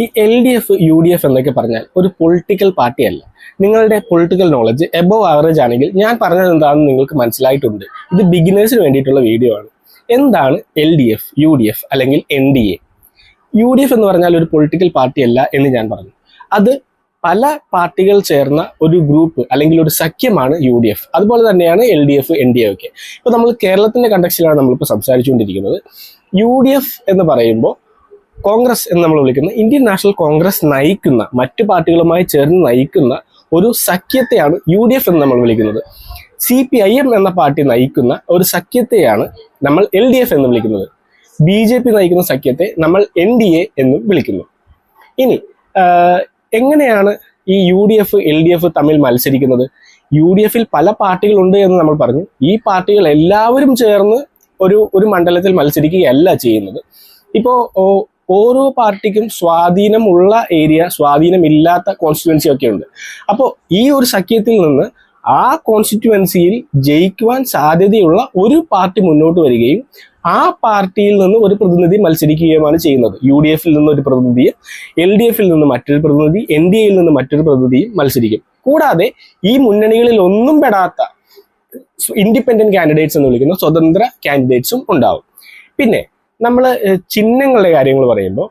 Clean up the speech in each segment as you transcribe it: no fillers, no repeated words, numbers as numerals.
ഈ L D F U D F എന്നൊക്കെ പറഞ്ഞാൽ ഒരു പൊളിറ്റിക്കൽ പാർട്ടിയല്ല. നിങ്ങളുടെ പൊളിറ്റിക്കൽ നോളജ് എബോവ് ആവറേജ് ആണെങ്കിൽ ഞാൻ പറഞ്ഞത് എന്താണെന്ന് നിങ്ങൾക്ക് മനസ്സിലായിട്ടുണ്ട്. ഇത് ബിഗിനേഴ്സിന് വേണ്ടിയിട്ടുള്ള വീഡിയോ ആണ്. എന്താണ് L D F U D F അല്ലെങ്കിൽ N D A? U D F എന്ന് പറഞ്ഞാൽ ഒരു പൊളിറ്റിക്കൽ പാർട്ടിയല്ല എന്ന് ഞാൻ പറഞ്ഞു. അത് പല പാർട്ടികൾ ചേർന്ന ഒരു ഗ്രൂപ്പ് അല്ലെങ്കിൽ ഒരു സഖ്യമാണ് യു ഡി എഫ്. അതുപോലെ തന്നെയാണ് L D F N D A ഒക്കെ. ഇപ്പോൾ നമ്മൾ കേരളത്തിന്റെ കണ്ടക്സ്റ്റിലാണ് നമ്മളിപ്പോൾ സംസാരിച്ചുകൊണ്ടിരിക്കുന്നത്. യു ഡി എഫ് എന്ന് പറയുമ്പോൾ കോൺഗ്രസ് എന്ന് നമ്മൾ വിളിക്കുന്ന ഇന്ത്യൻ നാഷണൽ കോൺഗ്രസ് നയിക്കുന്ന, മറ്റു പാർട്ടികളുമായി ചേർന്ന് നയിക്കുന്ന ഒരു സഖ്യത്തെയാണ് യു ഡി എഫ് എന്ന് നമ്മൾ വിളിക്കുന്നത്. CPIM എന്ന പാർട്ടി നയിക്കുന്ന ഒരു സഖ്യത്തെയാണ് നമ്മൾ എൽ ഡി എഫ് എന്ന് വിളിക്കുന്നത്. BJP നയിക്കുന്ന സഖ്യത്തെ നമ്മൾ NDA എന്നും വിളിക്കുന്നു. ഇനി എങ്ങനെയാണ് ഈ U D F L D F തമ്മിൽ മത്സരിക്കുന്നത്? യു ഡി എഫിൽ പല പാർട്ടികളുണ്ട് എന്ന് നമ്മൾ പറഞ്ഞു. ഈ പാർട്ടികൾ എല്ലാവരും ചേർന്ന് ഒരു മണ്ഡലത്തിൽ മത്സരിക്കുകയല്ല ചെയ്യുന്നത്. ഇപ്പോൾ ഓരോ പാർട്ടിക്കും സ്വാധീനമുള്ള ഏരിയ, സ്വാധീനമില്ലാത്ത കോൺസ്റ്റിറ്റ്യുവൻസി ഒക്കെ ഉണ്ട്. അപ്പോൾ ഈ ഒരു സഖ്യത്തിൽ നിന്ന് ആ കോൺസ്റ്റിറ്റ്യുവൻസിയിൽ ജയിക്കുവാൻ സാധ്യതയുള്ള ഒരു പാർട്ടി മുന്നോട്ട് വരികയും ആ പാർട്ടിയിൽ നിന്ന് ഒരു പ്രതിനിധി മത്സരിക്കുകയുമാണ് ചെയ്യുന്നത്. യു ഡി എഫിൽ നിന്ന് ഒരു പ്രതിനിധിയും എൽ ഡി എഫിൽ നിന്ന് മറ്റൊരു പ്രതിനിധി, NDAയിൽ നിന്ന് മറ്റൊരു പ്രതിനിധിയും മത്സരിക്കും. കൂടാതെ ഈ മുന്നണികളിൽ ഒന്നും പെടാത്ത ഇൻഡിപെൻഡന്റ് കാൻഡിഡേറ്റ്സ് എന്ന് വിളിക്കുന്ന സ്വതന്ത്ര കാൻഡിഡേറ്റ്സും ഉണ്ടാവും. പിന്നെ നമ്മൾ ചിഹ്നങ്ങളുടെ കാര്യങ്ങൾ പറയുമ്പോൾ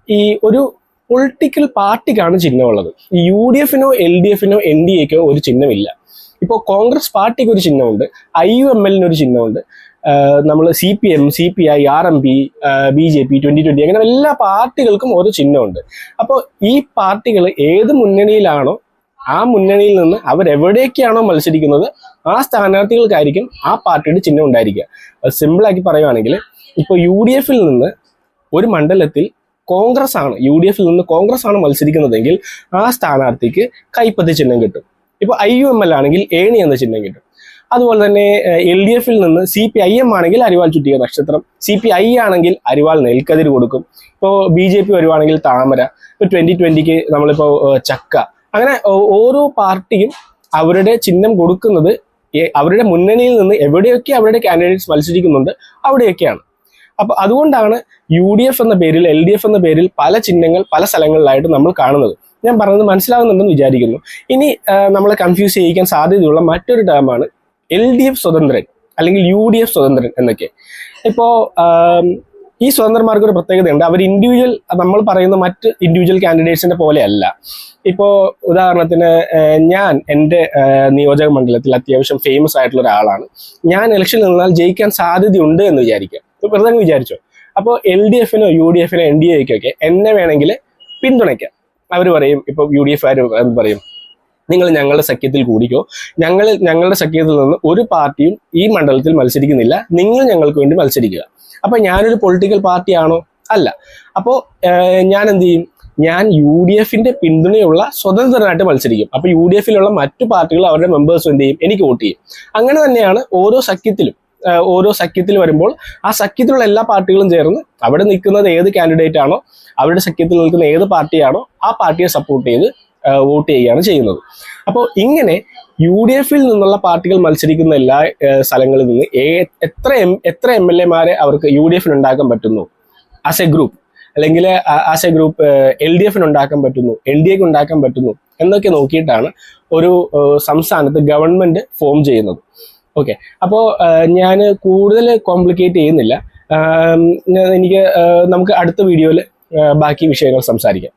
ഈ ഒരു പൊളിറ്റിക്കൽ പാർട്ടിക്കാണ് ചിഹ്നമുള്ളത്. ഈ യു ഡി എഫിനോ എൽ ഡി എഫിനോ NDAക്കോ ഒരു ചിഹ്നമില്ല. ഇപ്പോൾ കോൺഗ്രസ് പാർട്ടിക്ക് ഒരു ചിഹ്നമുണ്ട്, IUMLന് ഒരു ചിഹ്നമുണ്ട്, നമ്മൾ CPM, CPI, RMP, BJP, 2020 അങ്ങനെ എല്ലാ പാർട്ടികൾക്കും ഓരോ ചിഹ്നമുണ്ട്. അപ്പോൾ ഈ പാർട്ടികൾ ഏത് മുന്നണിയിലാണോ ആ മുന്നണിയിൽ നിന്ന് അവരെവിടേക്കാണോ മത്സരിക്കുന്നത് ആ സ്ഥാനാർത്ഥികൾക്കായിരിക്കും ആ പാർട്ടിയുടെ ചിഹ്നം ഉണ്ടായിരിക്കുക. സിമ്പിളാക്കി പറയുവാണെങ്കിൽ ഇപ്പോൾ യു ഡി എഫിൽ നിന്ന് ഒരു മണ്ഡലത്തിൽ കോൺഗ്രസ് ആണ്, യു ഡി എഫിൽ നിന്ന് കോൺഗ്രസ് ആണ് മത്സരിക്കുന്നതെങ്കിൽ ആ സ്ഥാനാർത്ഥിക്ക് കൈപ്പത്തി ചിഹ്നം കിട്ടും. ഇപ്പോൾ IUML ആണെങ്കിൽ ഏണി എന്ന ചിഹ്നം കിട്ടും. അതുപോലെ തന്നെ എൽ ഡി എഫിൽ നിന്ന് CPIM ആണെങ്കിൽ അരിവാൾ ചുറ്റിക നക്ഷത്രം, CPI ആണെങ്കിൽ അരിവാൾ നെൽക്കതിർ കൊടുക്കും. ഇപ്പോൾ BJP വരുവാണെങ്കിൽ താമര, ഇപ്പോൾ 2020 നമ്മളിപ്പോൾ ചക്ക. അങ്ങനെ ഓരോ പാർട്ടിയും അവരുടെ ചിഹ്നം കൊടുക്കുന്നത് അവരുടെ മുന്നണിയിൽ നിന്ന് എവിടെയൊക്കെ അവരുടെ കാൻഡിഡേറ്റ്സ് മത്സരിക്കുന്നുണ്ട് അവിടെയൊക്കെയാണ്. അപ്പോൾ അതുകൊണ്ടാണ് യു ഡി എഫ് എന്ന പേരിൽ എൽ ഡി എഫ് എന്ന പേരിൽ പല ചിഹ്നങ്ങൾ പല സ്ഥലങ്ങളിലായിട്ട് നമ്മൾ കാണുന്നത്. ഞാൻ പറഞ്ഞത് മനസ്സിലാകുന്നുണ്ടെന്ന് വിചാരിക്കുന്നു. ഇനി നമ്മളെ കൺഫ്യൂസ് ചെയ്യിക്കാൻ സാധ്യതയുള്ള മറ്റൊരു ടേമാണ് LDF സ്വതന്ത്രൻ അല്ലെങ്കിൽ UDF സ്വതന്ത്രൻ എന്നൊക്കെ. ഇപ്പോൾ ഈ സ്വതന്ത്രന്മാർക്ക് ഒരു പ്രത്യേകതയുണ്ട്. അവർ ഇൻഡിവിജ്വൽ, നമ്മൾ പറയുന്ന മറ്റ് ഇൻഡിവിജ്വൽ കാൻഡിഡേറ്റ്സിന്റെ പോലെയല്ല. ഇപ്പോൾ ഉദാഹരണത്തിന് ഞാൻ എൻ്റെ നിയോജക മണ്ഡലത്തിൽ അത്യാവശ്യം ഫേമസ് ആയിട്ടുള്ള ഒരാളാണ്. ഞാൻ ഇലക്ഷനിൽ നിന്നാൽ ജയിക്കാൻ സാധ്യതയുണ്ട് എന്ന് വിചാരിക്കുക. വെറുതെ അങ്ങ് വിചാരിച്ചോ. അപ്പോൾ LDFനോ UDFനോ NDAക്കൊക്കെ എന്നെ വേണമെങ്കിൽ പിന്തുണയ്ക്കാം. അവർ പറയും, ഇപ്പോൾ UDF പറയും, നിങ്ങൾ ഞങ്ങളുടെ സഖ്യത്തിൽ കൂടിക്കോ, ഞങ്ങളുടെ സഖ്യത്തിൽ നിന്ന് ഒരു പാർട്ടിയും ഈ മണ്ഡലത്തിൽ മത്സരിക്കുന്നില്ല, നിങ്ങൾ ഞങ്ങൾക്ക് വേണ്ടി മത്സരിക്കുക. അപ്പൊ ഞാനൊരു പൊളിറ്റിക്കൽ പാർട്ടിയാണോ? അല്ല. അപ്പോൾ ഞാൻ എന്ത് ചെയ്യും? ഞാൻ UDFന്റെ പിന്തുണയുള്ള സ്വതന്ത്രനായിട്ട് മത്സരിക്കും. അപ്പൊ UDFലുള്ള മറ്റു പാർട്ടികൾ അവരുടെ മെമ്പേഴ്സ് എന്ത് ചെയ്യും? എനിക്ക് വോട്ട് ചെയ്യും. അങ്ങനെ തന്നെയാണ് ഓരോ സഖ്യത്തിൽ വരുമ്പോൾ ആ സഖ്യത്തിലുള്ള എല്ലാ പാർട്ടികളും ചേർന്ന് അവിടെ നിൽക്കുന്നത് ഏത് കാൻഡിഡേറ്റ് ആണോ, അവരുടെ സഖ്യത്തിൽ നിൽക്കുന്ന ഏത് പാർട്ടിയാണോ ആ പാർട്ടിയെ സപ്പോർട്ട് ചെയ്ത് വോട്ട് ചെയ്യുകയാണ് ചെയ്യുന്നത്. അപ്പോൾ ഇങ്ങനെ UDFൽ നിന്നുള്ള പാർട്ടികൾ മത്സരിക്കുന്ന എല്ലാ സ്ഥലങ്ങളിൽ നിന്ന് എത്ര MLAമാരെ അവർക്ക് UDFന് ഉണ്ടാക്കാൻ പറ്റുന്നു ആസ് എ ഗ്രൂപ്പ്, അല്ലെങ്കിൽ ആസ് എ ഗ്രൂപ്പ് LDFന് ഉണ്ടാക്കാൻ പറ്റുന്നു, NDAക്ക് ഉണ്ടാക്കാൻ പറ്റുന്നു എന്നൊക്കെ നോക്കിയിട്ടാണ് ഒരു സംസ്ഥാനത്ത് ഗവൺമെന്റ് ഫോം ചെയ്യുന്നത്. ഓക്കെ, അപ്പോൾ ഞാൻ കൂടുതൽ കോംപ്ലിക്കേറ്റ് ചെയ്യുന്നില്ല. നമുക്ക് അടുത്ത വീഡിയോയിൽ ബാക്കി വിഷയങ്ങൾ സംസാരിക്കാം.